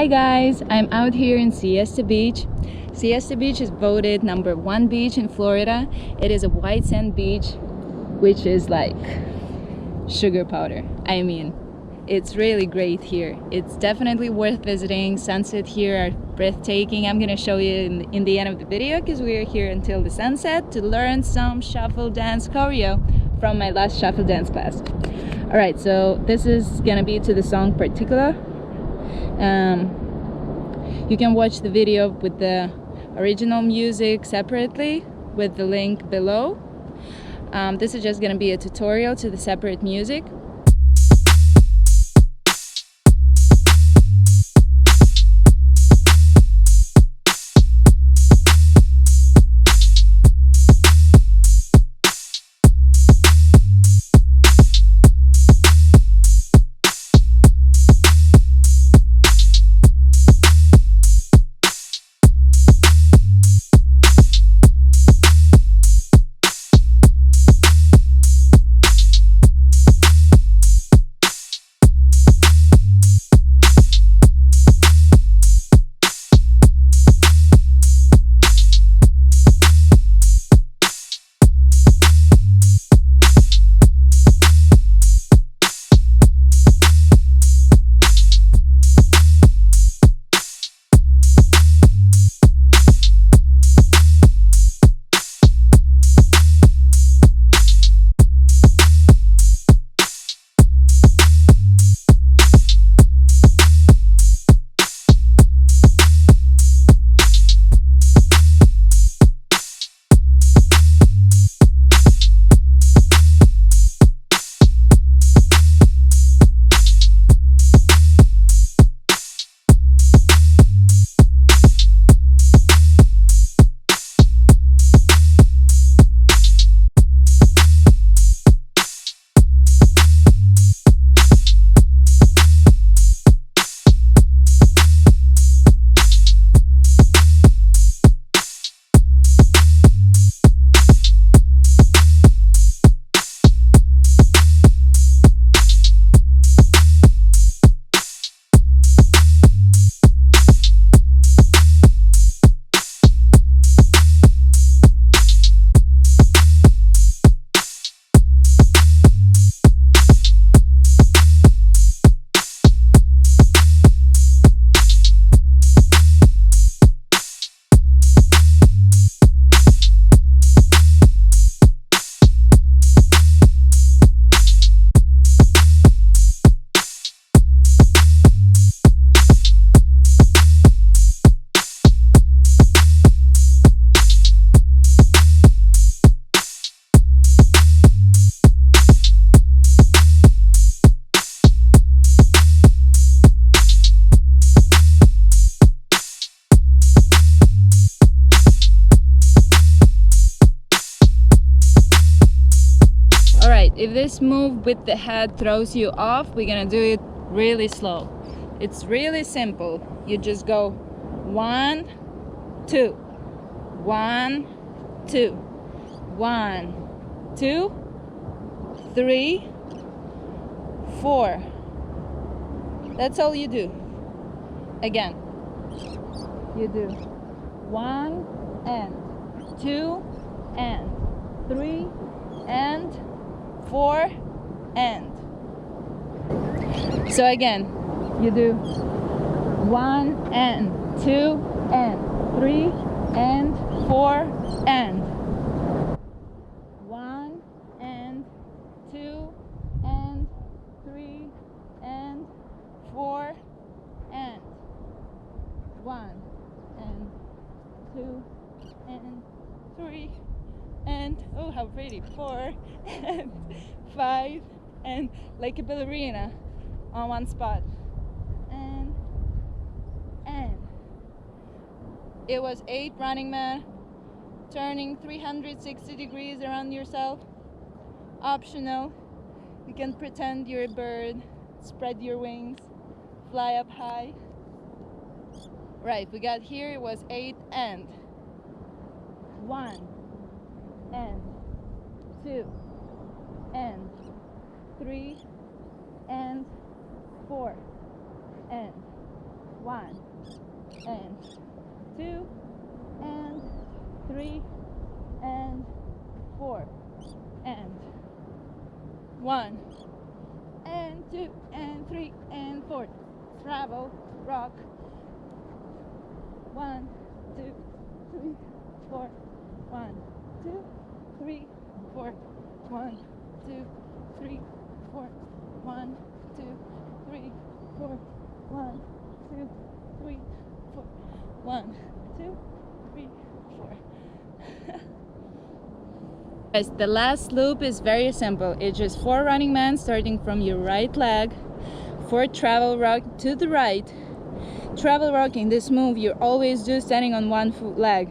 Hi guys, I'm out here in Siesta Beach. Siesta Beach is voted #1 beach in Florida. It is a white sand beach, which is like sugar powder. I mean, it's really great here. It's definitely worth visiting. Sunset here are breathtaking. I'm gonna show you in the end of the video because we're here until the sunset to learn some shuffle dance choreo from my last shuffle dance class. Alright, so this is gonna be to the song Particular. You can watch the video with the original music separately with the link below. This is just gonna be a tutorial to the separate music. If this move with the head throws you off, we're gonna do it really slow. It's really simple. You just go 1, 2, 1, 2, 1, 2, 3, 4. That's all you do. Again, you do 1 and 2 and 3 and 4 and. So again, you do 1 and 2 and 3 and 4 and. 1 and 2 and 3 and 4 and. 1 and 2 and 3 and, oh how pretty, 4 and 5 and like a ballerina on one spot and it was 8 running man, turning 360 degrees around yourself. Optional, you can pretend you're a bird, spread your wings, fly up high. Right, we got here, it was 8 and 1 and 2 and 3 and 4 and 1 and 2 and 3 and 4 and 1 and 2 and 3 and 4. Travel, rock. 1, 2, 3, 4. 1, 2, 3, 4. 1, 2, 3, 4. 1, 2, 3, 4. 1, 2, 3, 4. 1, 2, 3, 4. Guys, the last loop is very simple. It's just 4 running man starting from your right leg, 4 travel rock to the right. Travel rock in this move, you're always just standing on one leg.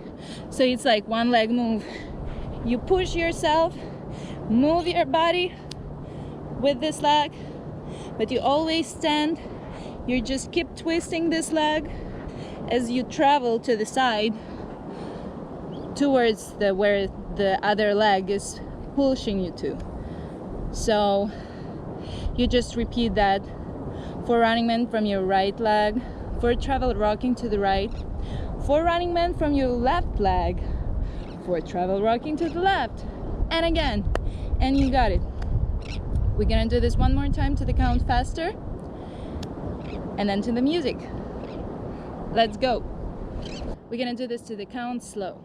So it's like one leg move. You push yourself, move your body with this leg, but you always stand. You just keep twisting this leg as you travel to the side towards where the other leg is pushing you to. So you just repeat that. 4 running men from your right leg, 4 travel rocking to the right, 4 running men from your left leg, 4 travel rocking to the left, and again, and you got it. We're gonna do this one more time to the count faster, and then to the music. Let's go. We're gonna do this to the count slow.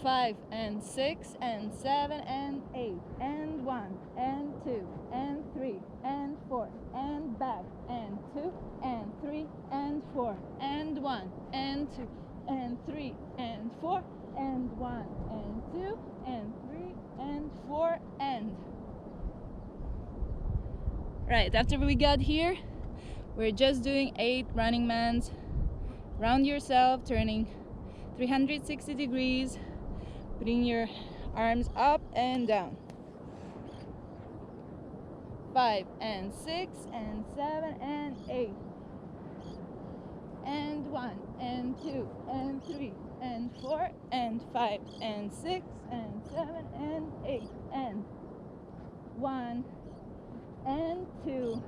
5 and 6 and 7 and 8 and 1 and 2 and 3 and 4 and back and 2 and 3 and 4 and 1 and 2 and 3 and 4 and 1 and 2 and 3 and 4 and. Right, after we got here, we're just doing 8 running mans. Round yourself, turning 360 degrees. Putting your arms up and down. 5 and 6 and 7 and 8 and 1 and 2 and 3 and 4 and 5 and 6 and 7 and 8 and 1 and 2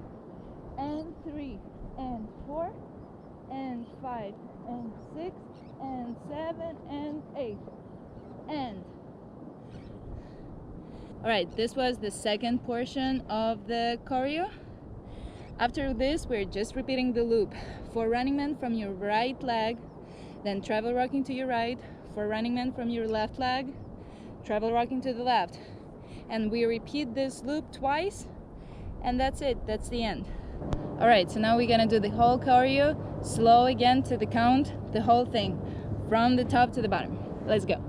and 3 and 4 and 5 and 6 and 7 and 8 and. Alright, this was the second portion of the choreo. After this, we're just repeating the loop. 4 running men from your right leg, then travel rocking to your right, 4 running men from your left leg, travel rocking to the left. And we repeat this loop twice, and that's it, that's the end. Alright, so now we're gonna do the whole choreo, slow again to the count, the whole thing, from the top to the bottom. Let's go.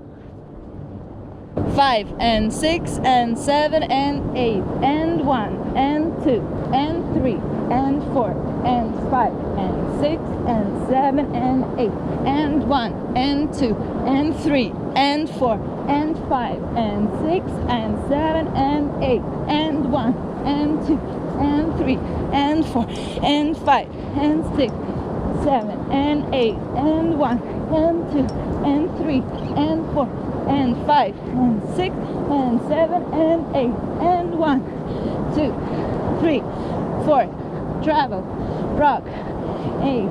5 and 6 and 7 and 8 and 1 and 2 and 3 and 4 and 5 and 6 and 7 and 8 and 1 and 2 and 3 and 4 and 5 and 6 and 7 and 8 and 1 and 2 and 3 and 4 and 5 and 6 7 and 8 and 1 and 2 and 3 and 4 and 5 and 6 and 7 and 8 and 1 2 3 4 travel rock 8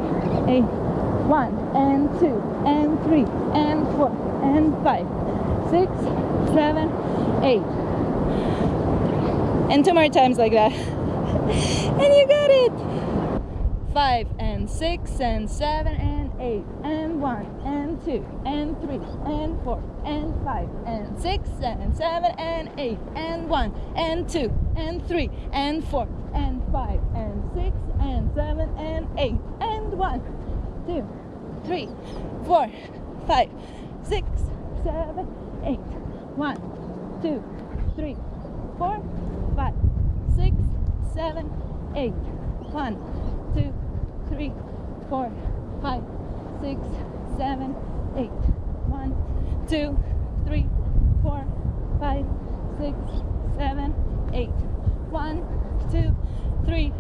1 and 2 and 3 and 4 and 5 6 7 8 and 2 more times like that. And you got it. 5 and 6 and 7 and 8 and 1 and 2 and 3 and 4 and 5 and 6 and 7 and 8 and 1 and 2 and 3 and 4 and 5 and 6 and 7 and 8 and 1 2 3 4 5 6 7 8 1 2 3 4 5 6 7 8 1 2 3 4 5 6 7 8 1 2 3 4 5 6 7 8 1 2 3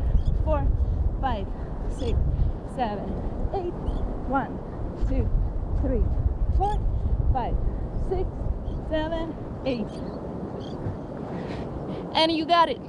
4 5 6 7 8 1 2 3 4 5 6 7 8 and you got it.